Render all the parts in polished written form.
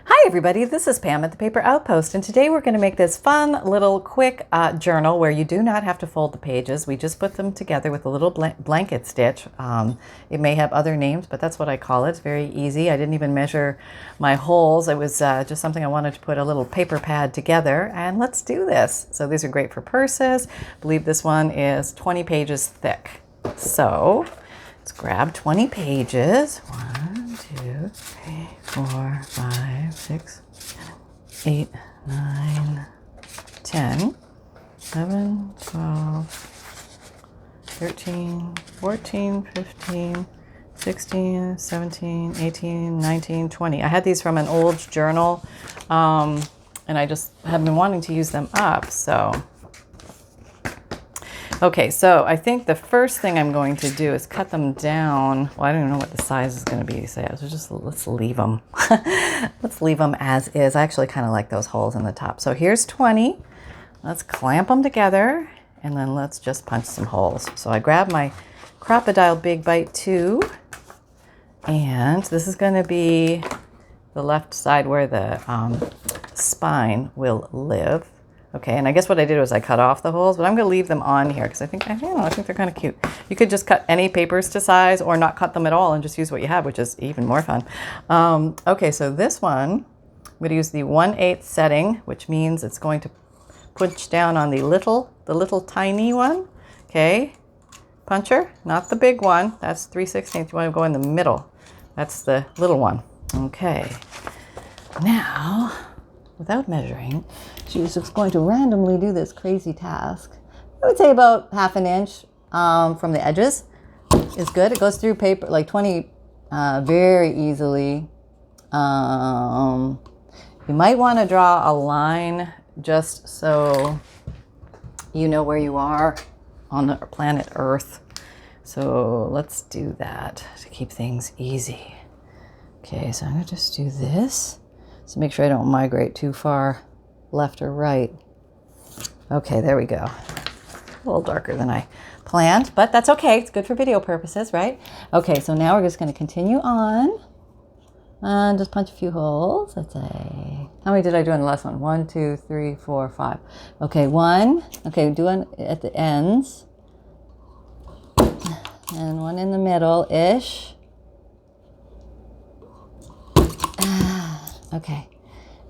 Hi everybody, this is Pam at the Paper Outpost, and today we're going to make this fun little quick journal where you do not have to fold the pages. We just put them together with a little blanket stitch. It may have other names, but that's what I call it. It's very easy. I didn't even measure my holes. It was just something I wanted to put a little paper pad together, and let's do this. So these are great for purses. I believe this one is 20 pages thick. So let's grab 20 pages. 1, 2, 3, 4, 5, 6, 7, 8, 9, 10, 11, 12, 13, 14, 15, 16, 17, 18, 19, 20. I had these from an old journal, and I just have been wanting to use them up, so. Okay, so I think the first thing I'm going to do is cut them down. Well, I don't even know what the size is going to be, so let's leave them. Let's leave them as is. I actually kind of like those holes in the top. So here's 20. Let's clamp them together, and then let's just punch some holes. So I grab my Crocodile Big Bite 2, and this is going to be the left side where the spine will live. Okay, and I guess what I did was I cut off the holes, but I'm going to leave them on here because I think they're kind of cute. You could just cut any papers to size or not cut them at all and just use what you have, which is even more fun. Okay, so this one, I'm going to use the 1/8 setting, which means it's going to punch down on the little tiny one. Okay, puncher, not the big one. That's 3/16. You want to go in the middle. That's the little one. Okay, now, without measuring, she's just going to randomly do this crazy task. I would say about 1/2 inch from the edges is good. It goes through paper like 20 very easily. You might want to draw a line just so you know where you are on the planet Earth. So let's do that to keep things easy. Okay, so I'm going to just do this. So make sure I don't migrate too far left or right. Okay, there we go. A little darker than I planned, but that's okay. It's good for video purposes, right? Okay, so now we're just going to continue on and just punch a few holes. Let's say, how many did I do in the last one? 1, 2, 3, 4, 5. Okay, 1. Okay, do one at the ends and one in the middle-ish. Okay,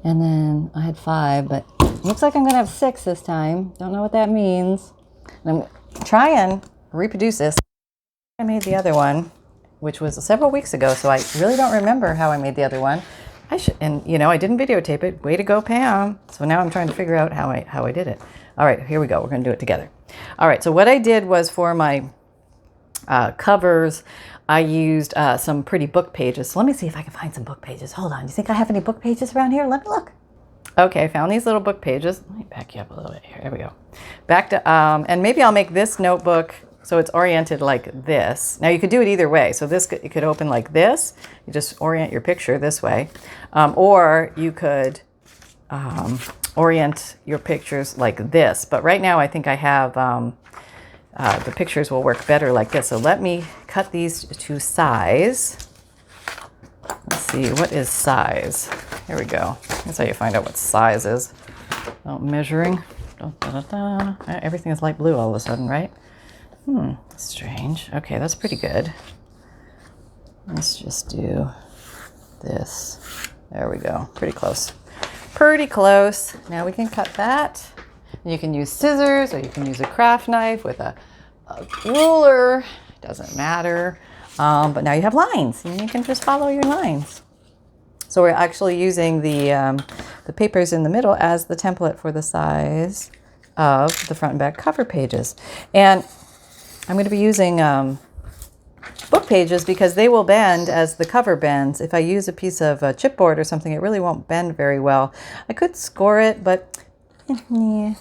and then I had 5, but it looks like I'm going to have 6 this time. Don't know what that means. And I'm going to try and reproduce this. I made the other one, which was several weeks ago, so I really don't remember how I made the other one. I didn't videotape it. Way to go, Pam. So now I'm trying to figure out how I did it. All right, here we go. We're going to do it together. All right, so what I did was for my covers, I used some pretty book pages. So let me see if I can find some book pages. Hold on. Do you think I have any book pages around here? Let me look. Okay, I found these little book pages. Let me back you up a little bit here. There we go. Back to, and maybe I'll make this notebook so it's oriented like this. Now you could do it either way. So this, you could open like this. You just orient your picture this way. Or you could orient your pictures like this. But right now I think I have... the pictures will work better like this. So let me cut these to size. Let's see, what is size? Here we go. That's how you find out what size is. Measuring. Everything is light blue all of a sudden, right? Strange. Okay, that's pretty good. Let's just do this. There we go. Pretty close. Pretty close. Now we can cut that. You can use scissors, or you can use a craft knife with a ruler. Doesn't matter. But now you have lines, and you can just follow your lines. So we're actually using the papers in the middle as the template for the size of the front and back cover pages. And I'm going to be using book pages because they will bend as the cover bends. If I use a piece of chipboard or something, it really won't bend very well. I could score it, but yeah.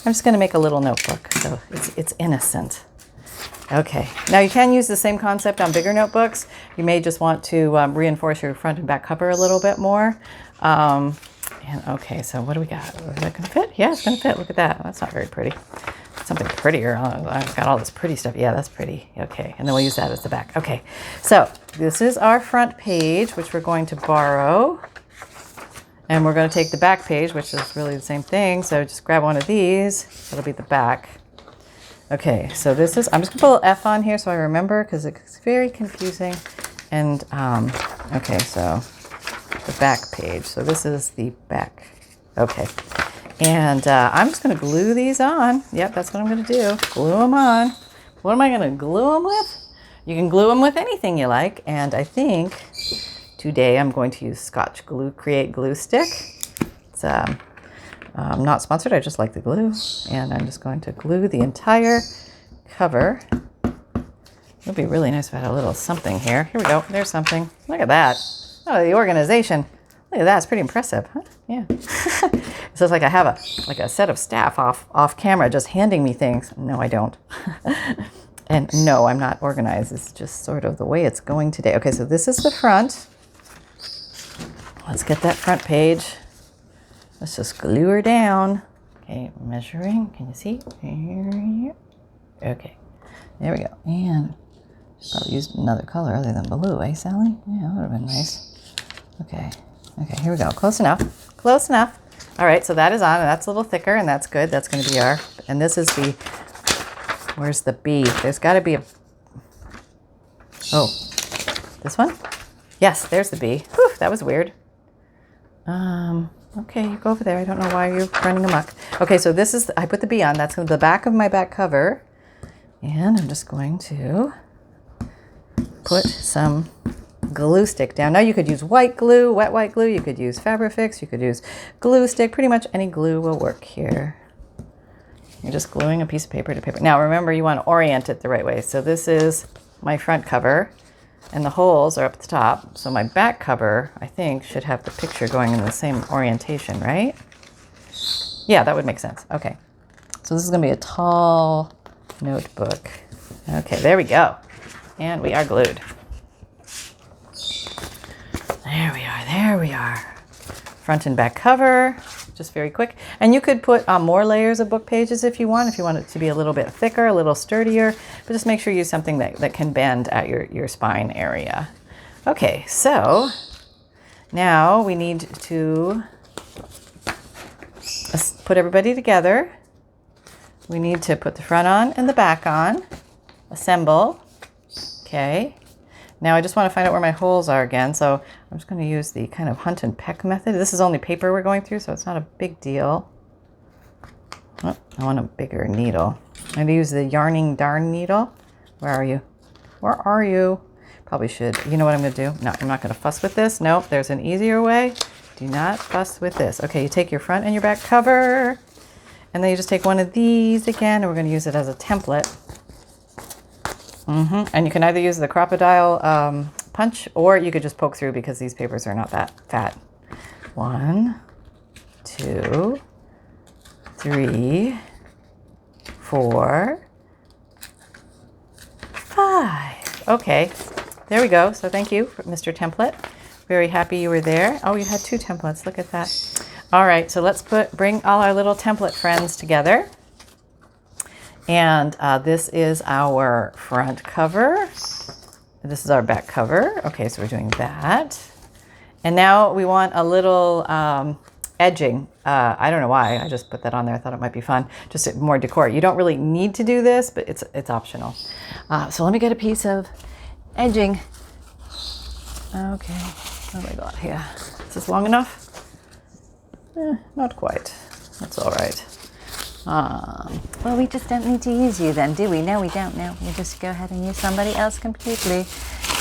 I'm just going to make a little notebook, so it's innocent. Okay, now you can use the same concept on bigger notebooks. You may just want to reinforce your front and back cover a little bit more. Okay, so what do we got? Is that going to fit? Yeah, it's going to fit. Look at that. That's not very pretty. Something prettier. I've got all this pretty stuff. Yeah, that's pretty. Okay, and then we'll use that as the back. Okay, so this is our front page, which we're going to borrow And we're going to take the back page, which is really the same thing. So just grab one of these. It'll be the back. Okay, so this is, I'm just going to put an F on here so I remember because it's very confusing. And, okay, so the back page. So this is the back. Okay. And I'm just going to glue these on. Yep, that's what I'm going to do. Glue them on. What am I going to glue them with? You can glue them with anything you like. And I think today I'm going to use Scotch Glue Create Glue Stick. It's not sponsored. I just like the glue. And I'm just going to glue the entire cover. It would be really nice if I had a little something here. Here we go. There's something. Look at that. Oh, the organization. Look at that. It's pretty impressive. Huh? Yeah. So it's like I have a set of staff off camera just handing me things. No, I don't. And no, I'm not organized. It's just sort of the way it's going today. Okay, so this is the front. Let's get that front page. Let's just glue her down. Okay, measuring. Can you see? Okay, there we go. And probably used another color other than blue, eh, Sally? Yeah, that would have been nice. Okay, here we go. Close enough. Close enough. All right, so that is on, and that's a little thicker, and that's good. That's going to be our, and this is the, where's the B? There's got to be a, oh, this one? Yes, there's the B. Whew, that was weird. Okay, you go over there. I don't know why you're running amok. Okay, so this is, I put the B on. That's the back of my back cover. And I'm just going to put some glue stick down. Now you could use white glue, wet white glue. You could use Fabrifix. You could use glue stick. Pretty much any glue will work here. You're just gluing a piece of paper to paper. Now remember, you want to orient it the right way. So this is my front cover. And the holes are up at the top. So my back cover, I think, should have the picture going in the same orientation, right? Yeah, that would make sense. Okay. So this is going to be a tall notebook. Okay, there we go. And we are glued. There we are. There we are. Front and back cover. Just very quick. And you could put more layers of book pages if you want it to be a little bit thicker, a little sturdier, but just make sure you use something that can bend at your spine area. Okay, so now we need to put everybody together. We need to put the front on and the back on, assemble. Okay. Now I just want to find out where my holes are again, so I'm just going to use the kind of hunt and peck method. This is only paper we're going through, so it's not a big deal. Oh, I want a bigger needle. I'm going to use the yarning darn needle. Where are you? Where are you? Probably should. You know what I'm going to do? No, I'm not going to fuss with this. Nope, there's an easier way. Do not fuss with this. Okay, you take your front and your back cover, and then you just take one of these again, and we're going to use it as a template. And you can either use the crocodile punch, or you could just poke through because these papers are not that fat. 1, 2, 3, 4, 5. Okay, there we go. So thank you, Mr. Template. Very happy you were there. Oh, you had 2 templates. Look at that. All right, so let's bring all our little template friends together. And this is our front cover. This is our back cover. Okay, so we're doing that. And now we want a little edging. I don't know why. I just put that on there. I thought it might be fun. Just more decor. You don't really need to do this, but it's optional. So let me get a piece of edging. Okay. What do I got here? Is this long enough? Not quite. That's all right. Well, we just don't need to use you then, do we? No, we don't. No, we just go ahead and use somebody else completely.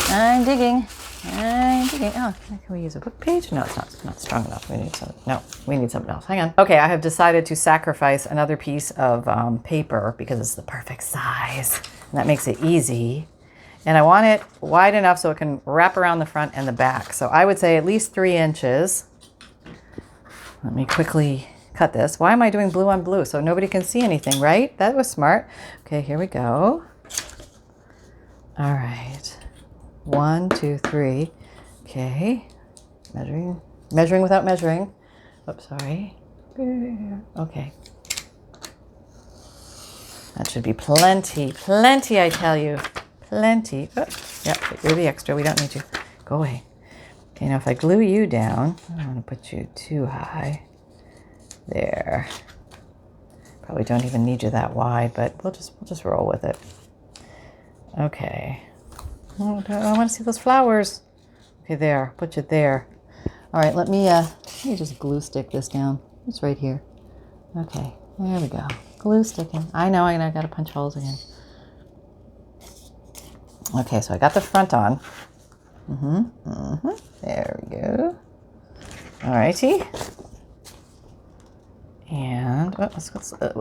I'm digging. Oh, can we use a book page? No, it's not strong enough. We need something else. Hang on. Okay, I have decided to sacrifice another piece of paper because it's the perfect size. And that makes it easy. And I want it wide enough so it can wrap around the front and the back. So I would say at least 3 inches. Let me quickly cut this. Why am I doing blue on blue? So nobody can see anything, right? That was smart. Okay, here we go. All right. 1, 2, 3. Okay. Measuring without measuring. Oops, sorry. Okay. That should be plenty, I tell you. Plenty. Oh, yep, you're the extra. We don't need you. Go away. Okay, now if I glue you down, I don't want to put you too high. There. Probably don't even need you that wide, but we'll just roll with it. Okay. Oh, I want to see those flowers. Okay, there. Put you there. All right, let me just glue stick this down. It's right here. Okay, there we go. Glue sticking. I know I got to punch holes again. Okay, so I got the front on. There we go. All righty. And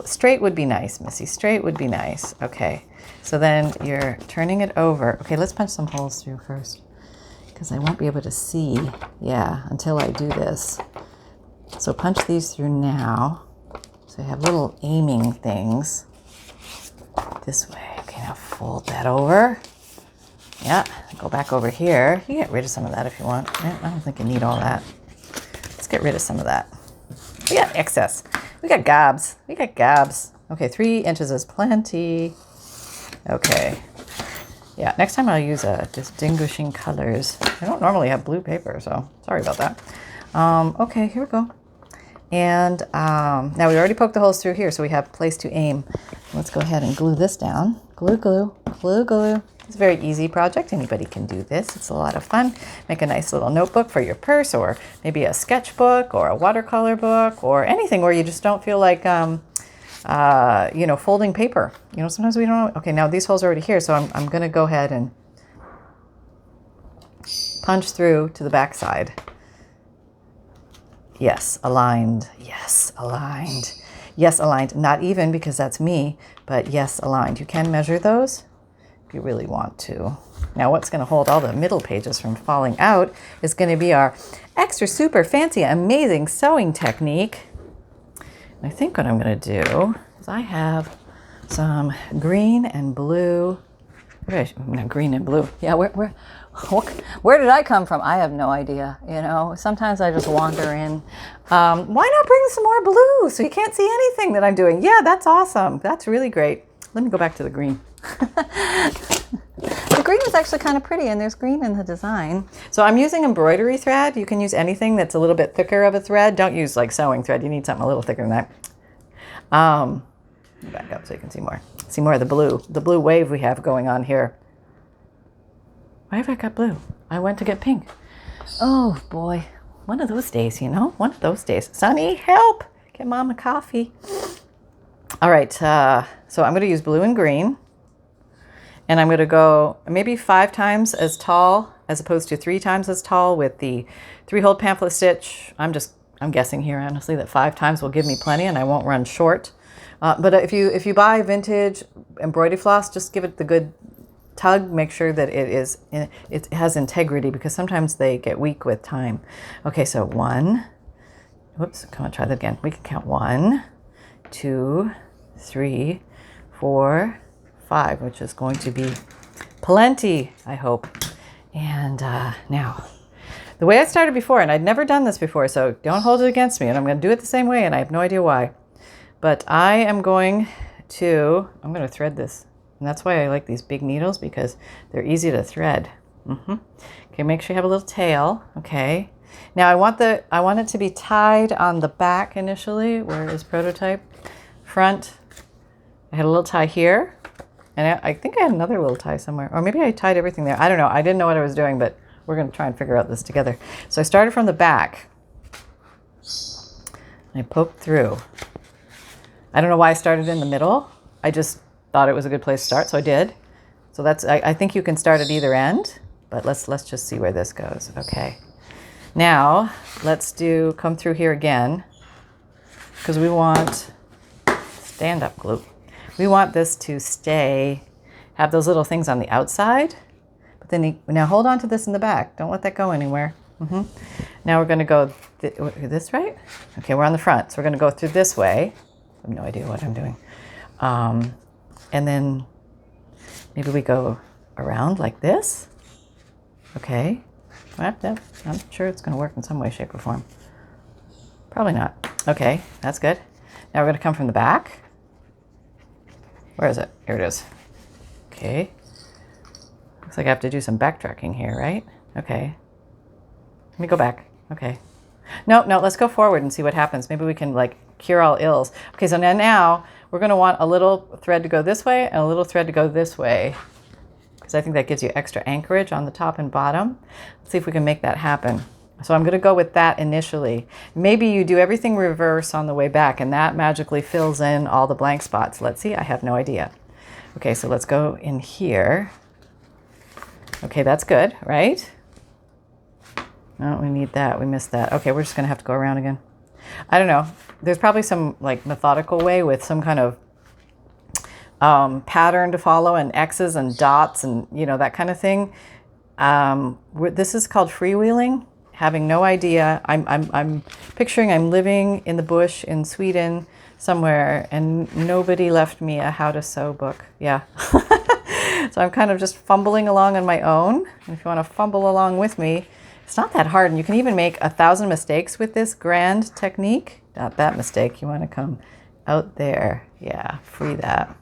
straight would be nice, Missy. Straight would be nice. Okay, so then you're turning it over. Okay, let's punch some holes through first, because I won't be able to see, until I do this. So punch these through now. So I have little aiming things this way. Okay, now fold that over. Yeah, go back over here. You can get rid of some of that if you want. I don't think you need all that. Let's get rid of some of that. We got excess. We got gobs. We got gobs. Okay, 3 inches is plenty. Okay. Yeah, next time I'll use distinguishing colors. I don't normally have blue paper, so sorry about that. Okay, here we go. And now we already poked the holes through here, so we have a place to aim. Let's go ahead and glue this down. Glue, glue, glue, glue. It's a very easy project. Anybody can do this. It's a lot of fun. Make a nice little notebook for your purse, or maybe a sketchbook or a watercolor book, or anything where you just don't feel like, folding paper. Sometimes we don't know. Okay, now these holes are already here, so I'm going to go ahead and punch through to the back side. Yes, aligned. Yes, aligned. Yes, aligned. Not even, because that's me, but yes, aligned. You can measure those if you really want to. Now, what's going to hold all the middle pages from falling out is going to be our extra super fancy, amazing sewing technique. And I think what I'm going to do is I have some green and blue. No, green and blue. Yeah, where did I come from? I have no idea. Sometimes I just wander in. Why not bring some more blue so you can't see anything that I'm doing? Yeah, that's awesome. That's really great. Let me go back to the green. The green is actually kind of pretty, and there's green in the design. So I'm using embroidery thread. You can use anything that's a little bit thicker of a thread. Don't use like sewing thread. You need something a little thicker than that. Back up so you can see more. See more of the blue wave we have going on here. Why have I got blue? I went to get pink. Oh boy, one of those days, one of those days. Sonny, help! Get Mom a coffee. All right, so I'm going to use blue and green. And I'm going to go maybe 5 times as tall as opposed to 3 times as tall with the 3-hole pamphlet stitch. I'm guessing here, honestly, that 5 times will give me plenty and I won't run short. But if you buy vintage embroidery floss, just give it the good tug. Make sure that it has integrity, because sometimes they get weak with time. Okay, so 1. Whoops, come on, try that again. We can count 1, 2, 3, 4, 5, which is going to be plenty, I hope. And now, the way I started before, and I'd never done this before, so don't hold it against me, and I'm going to do it the same way, and I have no idea why. But I'm going to thread this. And that's why I like these big needles, because they're easy to thread. Okay, make sure you have a little tail. Okay. Now I want it to be tied on the back initially. Where is prototype? Front. I had a little tie here. And I think I had another little tie somewhere. Or maybe I tied everything there. I don't know. I didn't know what I was doing, but we're going to try and figure out this together. So I started from the back. I poked through. I don't know why I started in the middle. I just thought it was a good place to start, so I did. So I think you can start at either end, but let's just see where this goes. Okay. Now let's come through here again, because we want stand up glue. We want this to have those little things on the outside, but then now hold on to this in the back. Don't let that go anywhere. Now we're going to go this right? Okay, we're on the front, so we're going to go through this way. I have no idea what I'm doing. And then maybe we go around like this. Okay. Well, I'm sure it's going to work in some way, shape, or form. Probably not. Okay, that's good. Now we're going to come from the back. Where is it? Here it is. Okay. Looks like I have to do some backtracking here, right? Okay. me go back. Okay. No, let's go forward and see what happens. Maybe we can like cure all ills. Okay, so now we're going to want a little thread to go this way and a little thread to go this way, because I think that gives you extra anchorage on the top and bottom. Let's see if we can make that happen. So I'm going to go with that initially. Maybe you do everything reverse on the way back and that magically fills in all the blank spots. Let's see. I have no idea. Okay, so let's go in here. Okay, that's good, right? No, we need that. We missed that. Okay, we're just going to have to go around again. I don't know. There's probably some like methodical way with some kind of pattern to follow and X's and dots and, you know, that kind of thing. This is called freewheeling. Having no idea. I'm picturing I'm living in the bush in Sweden somewhere and nobody left me a how to sew book. Yeah. So I'm kind of just fumbling along on my own. And if you want to fumble along with me, it's not that hard. And you can even make 1,000 mistakes with this grand technique. Not that mistake. You want to come out there. Yeah, free that.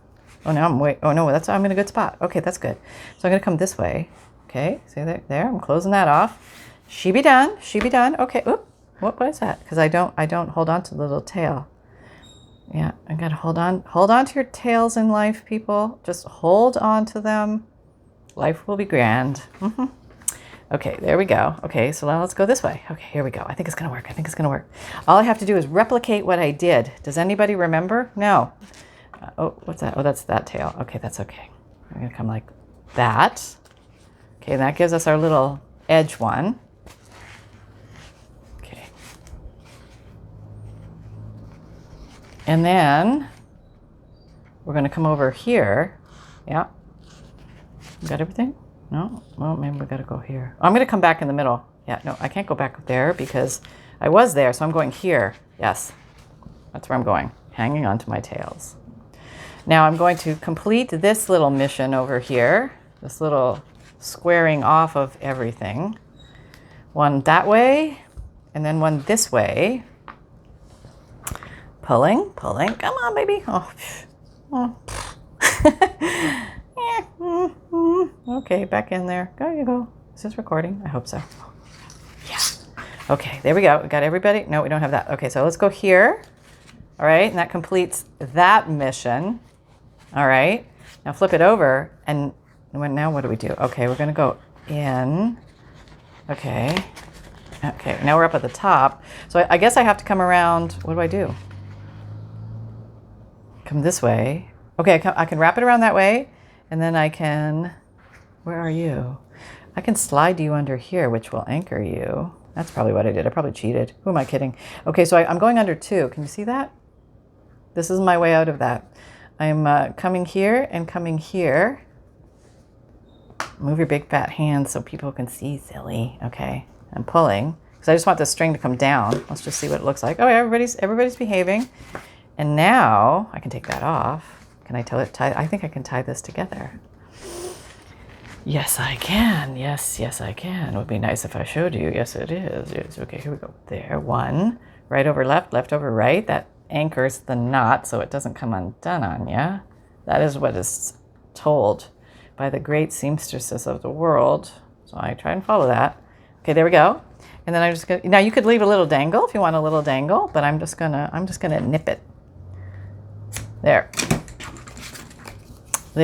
Oh, no, I'm in a good spot. Okay, that's good. So I'm going to come this way. Okay, see there. I'm closing that off. She be done. Okay. Oop. What is that? Because I don't hold on to the little tail. Yeah, I gotta hold on to your tails in life, people. Just hold on to them. Life will be grand. Okay, there we go. Okay, so now let's go this way. Okay, here we go. I think it's gonna work. All I have to do is replicate what I did. Does anybody remember? No. Oh, what's that? Oh, that's that tail. Okay, that's okay. I'm gonna come like that. Okay, that gives us our little edge one. And then we're going to come over here. Yeah. You got everything? No? Well, maybe we got to go here. Oh, I'm going to come back in the middle. Yeah, no, I can't go back there because I was there, so I'm going here. Yes, that's where I'm going, hanging onto my tails. Now I'm going to complete this little mission over here, this little squaring off of everything. One that way, and then one this way. Pulling. Come on, baby. Oh. Okay, back in there. There you go. Is this recording? I hope so. Yeah. Okay, there we go. We got everybody. No, we don't have that. Okay, so let's go here. All right, and that completes that mission. All right. Now flip it over, and now what do we do? Okay, we're going to go in. Okay. Now we're up at the top. So I guess I have to come around. What do I do? Come this way. Okay, I can wrap it around that way, and then I can, where are you? I can slide you under here, which will anchor you. That's probably what I did. I probably cheated. Who am I kidding? Okay, so I'm going under 2. Can you see that? This is my way out of that. I'm coming here and coming here. Move your big fat hands so people can see, silly. Okay, I'm pulling, because I just want this string to come down. Let's just see what it looks like. Oh, everybody's behaving. And now I can take that off. Can I tie? I think I can tie this together. Yes, I can. Yes, I can. It would be nice if I showed you. Yes, it is. Yes. Okay, here we go. There, one. Right over left, left over right. That anchors the knot so it doesn't come undone on you. That is what is told by the great seamstresses of the world. So I try and follow that. Okay, there we go. And then I'm just gonna. Now you could leave a little dangle if you want a little dangle, but I'm just gonna nip it. There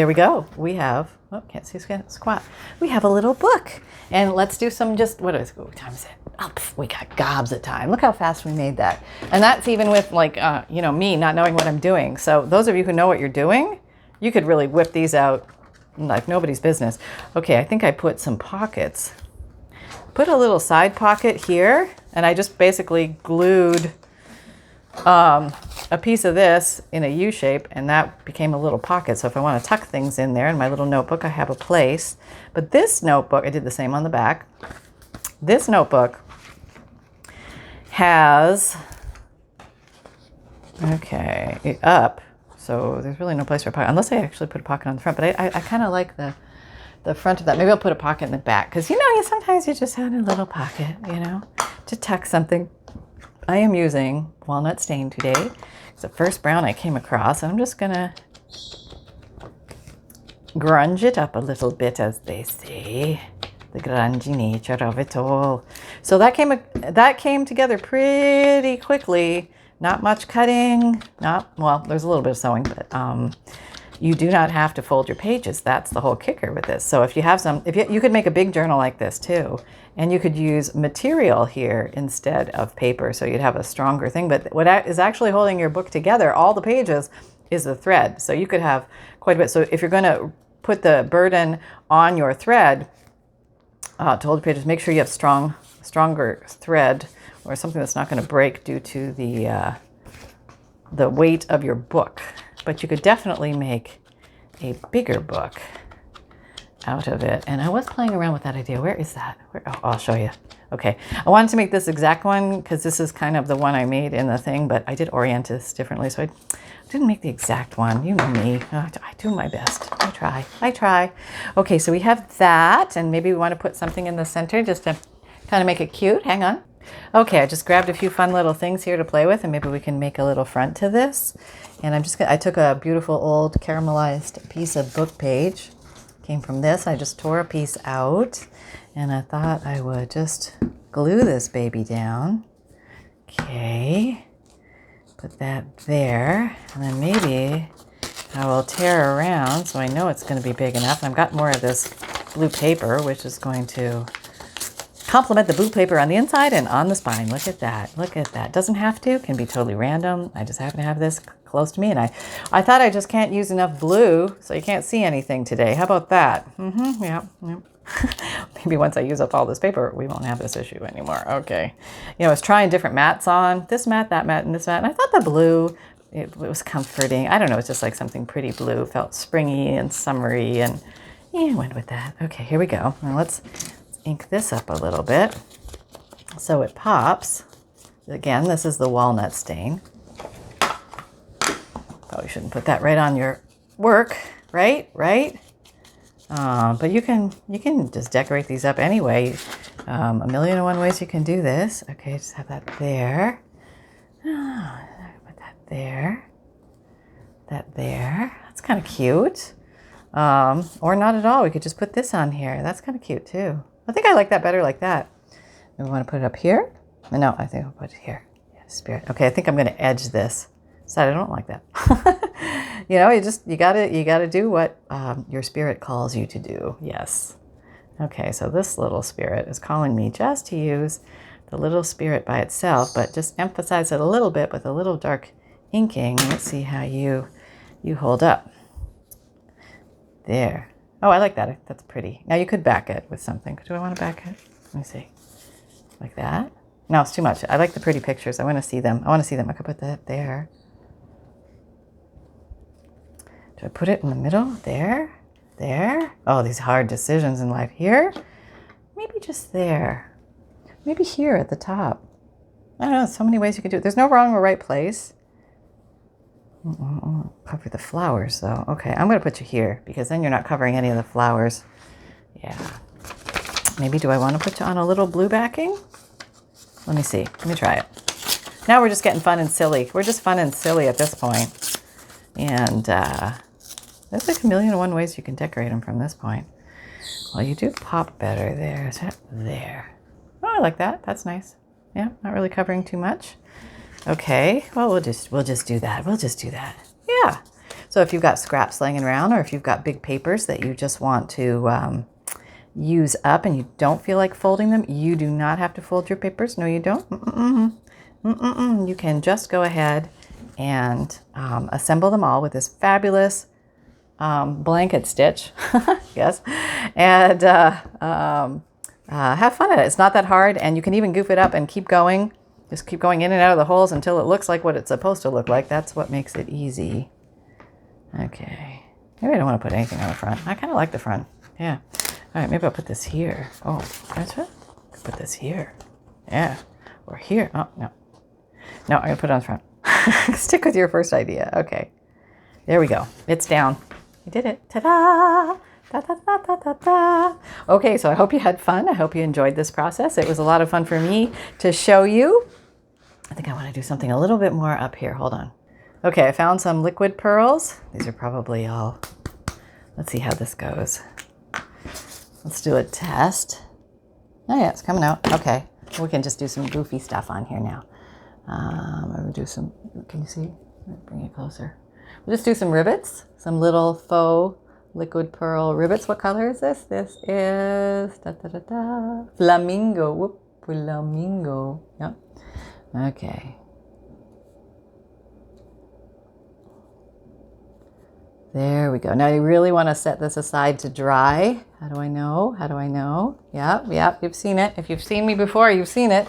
we go. We have, can't see squat. We have a little book. And let's do some what time is it? Oh, we got gobs of time. Look how fast we made that. And that's even with me not knowing what I'm doing. So those of you who know what you're doing, you could really whip these out like nobody's business. Okay, I think I put some pockets. Put a little side pocket here, and I just basically glued a piece of this in a U shape, and that became a little pocket. So if I want to tuck things in there in my little notebook, I have a place. But this notebook, I did the same on the back. This notebook has, it up. So there's really no place for a pocket, unless I actually put a pocket on the front. But I kind of like the front of that. Maybe I'll put a pocket in the back, because sometimes you just have a little pocket, to tuck something. I am using walnut stain today. It's the first brown I came across, and I'm just gonna grunge it up a little bit, as they say. the grungy nature of it all. So that came together pretty quickly. Not much cutting, well, there's a little bit of sewing, but you do not have to fold your pages. That's the whole kicker with this. So if you have you could make a big journal like this too, and you could use material here instead of paper, so you'd have a stronger thing. But what is actually holding your book together, all the pages, is the thread. So you could have quite a bit. So if you're going to put the burden on your thread to hold the pages, make sure you have stronger thread, or something that's not going to break due to the weight of your book. But you could definitely make a bigger book out of it. And I was playing around with that idea. Where is that? Oh, I'll show you. Okay, I wanted to make this exact one because this is kind of the one I made in the thing, but I did orient this differently, so I didn't make the exact one. You know me. I do my best. I try. Okay, so we have that, and maybe we want to put something in the center just to kind of make it cute. Hang on. Okay, I just grabbed a few fun little things here to play with, and maybe we can make a little front to this. And I took a beautiful old caramelized piece of book page. Came from this. I just tore a piece out, and I thought I would just glue this baby down. Okay, put that there, and then maybe I will tear around so I know it's going to be big enough. I've got more of this blue paper, which is going to complement the blue paper on the inside and on the spine. Look at that. Look at that. Doesn't have to. Can be totally random. I just happen to have this close to me, and I thought I just can't use enough blue, so you can't see anything today. How about that? Yeah. Maybe once I use up all this paper, we won't have this issue anymore. Okay. I was trying different mats on. This mat, that mat, and this mat, and I thought the blue, it was comforting. I don't know. It's just like something pretty blue. Felt springy and summery, and yeah, I went with that. Okay, here we go. Now let's ink this up a little bit so it pops. Again, this is the walnut stain. Probably shouldn't put that right on your work, right? But you can just decorate these up anyway. A million and one ways you can do this. Okay, just have that there. Put that there. That there. That's kind of cute. Or not at all. We could just put this on here. That's kind of cute too. I think I like that better like that. We want to put it up here? No, I think I'll put it here. Yeah, spirit. Okay, I think I'm going to edge this. I don't like that. You gotta do what your spirit calls you to do. Yes. Okay, so this little spirit is calling me just to use the little spirit by itself, but just emphasize it a little bit with a little dark inking. Let's see how you hold up. There. Oh, I like that. That's pretty. Now you could back it with something. Do I want to back it? Let me see. Like that? No, it's too much. I like the pretty pictures. I want to see them. I could put that there. Do I put it in the middle? There? There? Oh, these hard decisions in life. Here? Maybe just there. Maybe here at the top. I don't know. So many ways you can do it. There's no wrong or right place. Cover the flowers, though. Okay, I'm going to put you here because then you're not covering any of the flowers. Yeah. Maybe do I want to put you on a little blue backing? Let me see. Let me try it. Now we're just getting fun and silly. We're just fun and silly at this point. And there's like a million and one ways you can decorate them from this point. Well, you do pop better there. Is that there? Oh, I like that. That's nice. Yeah, not really covering too much. Okay, well, we'll just do that. We'll just do that. Yeah. So if you've got scraps laying around, or if you've got big papers that you just want to use up and you don't feel like folding them, you do not have to fold your papers. No, you don't. You can just go ahead and assemble them all with this fabulous blanket stitch. Yes. And have fun at it. It's not that hard, and you can even goof it up and keep going. Just keep going in and out of the holes until it looks like what it's supposed to look like. That's what makes it easy. Okay. Maybe I don't want to put anything on the front. I kind of like the front. Yeah. All right, maybe I'll put this here. Oh, that's it? Put this here. Yeah. Or here. Oh, no. No, I'm going to put it on the front. Stick with your first idea. Okay. There we go. It's down. We did it. Ta-da! Da, da, da, da, da, da. Okay, so I hope you had fun. I hope you enjoyed this process. It was a lot of fun for me to show you. I think I want to do something a little bit more up here. Hold on. Okay, I found some liquid pearls. These are probably all... Let's see how this goes. Let's do a test. Oh yeah, it's coming out. Okay, we can just do some goofy stuff on here now. We'll do some, can you see? Bring it closer. We'll just do some rivets, some little faux liquid pearl rivets. What color is this? This is flamingo. Whoop, flamingo. Yep. Okay. There we go. Now you really want to set this aside to dry. How do I know? How do I know? Yep, you've seen it. If you've seen me before, you've seen it.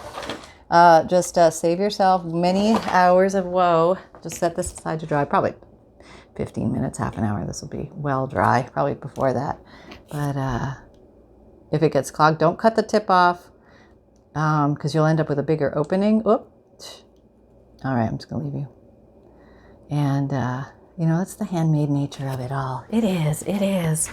Just save yourself many hours of woe. Just set this aside to dry. Probably 15 minutes, half an hour. This will be well dry. Probably before that. But if it gets clogged, don't cut the tip off because you'll end up with a bigger opening. Oop. All right, I'm just going to leave you. And, you know, that's the handmade nature of it all. It is. It is.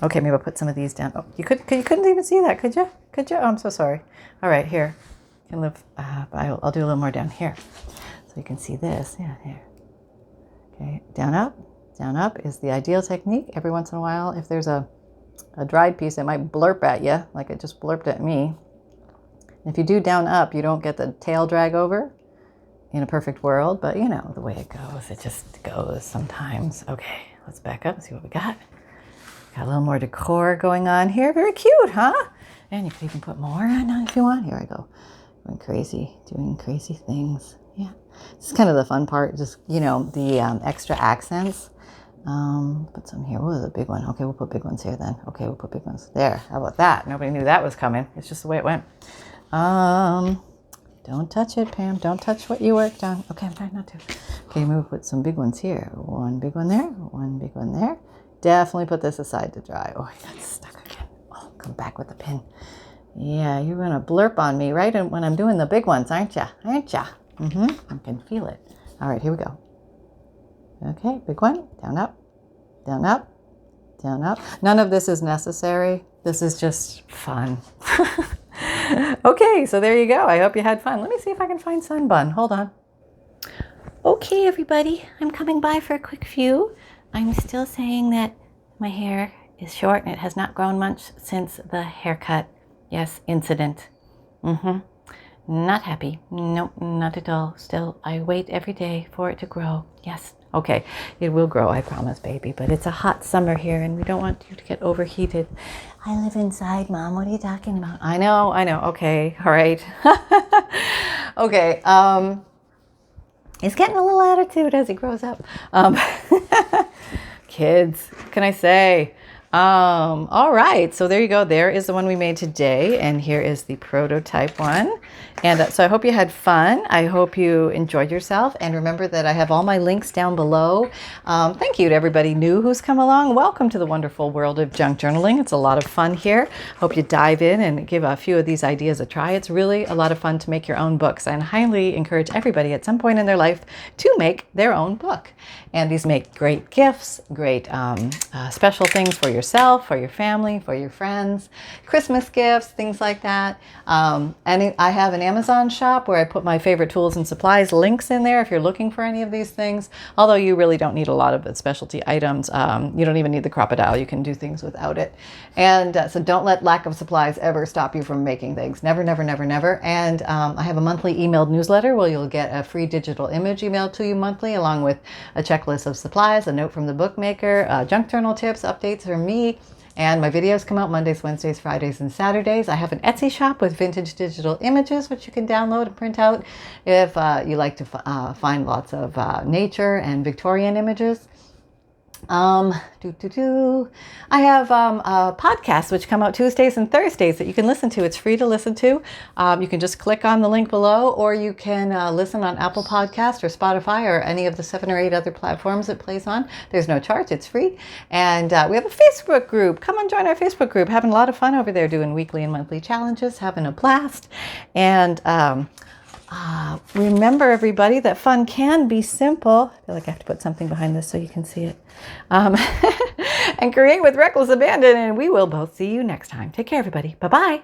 Okay, maybe I'll put some of these down. Oh, you couldn't even see that, could you? Could you? Oh, I'm so sorry. All right, here. You can live. I'll do a little more down here, so you can see this. Yeah, here. Okay, down up. Down up is the ideal technique. Every once in a while, if there's a dried piece, it might blurp at you, like it just blurped at me. And if you do down up, you don't get the tail drag over. In a perfect world, but you know the way it goes. It just goes sometimes. Okay, let's back up and see what we got. Got a little more decor going on here. Very cute, huh? And you can even put more on if you want. Here I go. Going crazy, doing crazy things. Yeah, this is kind of the fun part. Just, you know, the extra accents. Put some here. Oh, the big one. Okay, we'll put big ones here then. Okay, we'll put big ones there. How about that? Nobody knew that was coming. It's just the way it went. Don't touch it, Pam. Don't touch what you worked on. Okay, I'm trying not to. Okay, we'll put some big ones here. One big one there. One big one there. Definitely put this aside to dry. Oh, I got stuck again. Oh, come back with the pin. Yeah, you're going to blurp on me right when I'm doing the big ones, aren't ya? Aren't ya? I can feel it. All right, here we go. Okay, big one. Down, up. Down, up. Down, up. None of this is necessary. This is just fun. Okay, so there you go. I hope you had fun. Let me see if I can find Sunbun. Hold on. Okay, everybody. I'm coming by for a quick few. I'm still saying that my hair is short and it has not grown much since the haircut. Yes, incident. Not happy. Nope, not at all. Still, I wait every day for it to grow. Yes. Okay, it will grow, I promise, baby. But it's a hot summer here and we don't want you to get overheated. I live inside, Mom. What are you talking about? I know. Okay, all right. Okay, he's getting a little attitude as he grows up. Kids, what can I say? All right, so there you go. There is the one we made today, and here is the prototype one. And so I hope you had fun. I hope you enjoyed yourself. And remember that I have all my links down below. Thank you to everybody new who's come along. Welcome to the wonderful world of junk journaling. It's a lot of fun here. Hope you dive in and give a few of these ideas a try. It's really a lot of fun to make your own books. And highly encourage everybody at some point in their life to make their own book. And these make great gifts, great special things for yourself, for your family, for your friends, Christmas gifts, things like that. And I have an Amazon shop where I put my favorite tools and supplies links in there if you're looking for any of these things. Although you really don't need a lot of specialty items. You don't even need the crocodile. You can do things without it. And so don't let lack of supplies ever stop you from making things. Never, never, never, never. And I have a monthly emailed newsletter where you'll get a free digital image emailed to you monthly, along with a checklist of supplies, a note from the bookmaker, junk journal tips, updates from me. And my videos come out Mondays, Wednesdays, Fridays, and Saturdays. I have an Etsy shop with vintage digital images, which you can download and print out if you like to find lots of nature and Victorian images. I have podcasts which come out Tuesdays and Thursdays that you can listen to. It's free to listen to. You can just click on the link below, or you can listen on Apple Podcast or Spotify or any of the 7 or 8 other platforms it plays on. There's no charge. It's free. And we have a Facebook group. Come and join our Facebook group. Having a lot of fun over there, doing weekly and monthly challenges, having a blast. And remember, everybody, that fun can be simple. I feel like I have to put something behind this so you can see it. And create with reckless abandon. And we will both see you next time. Take care, everybody. Bye-bye.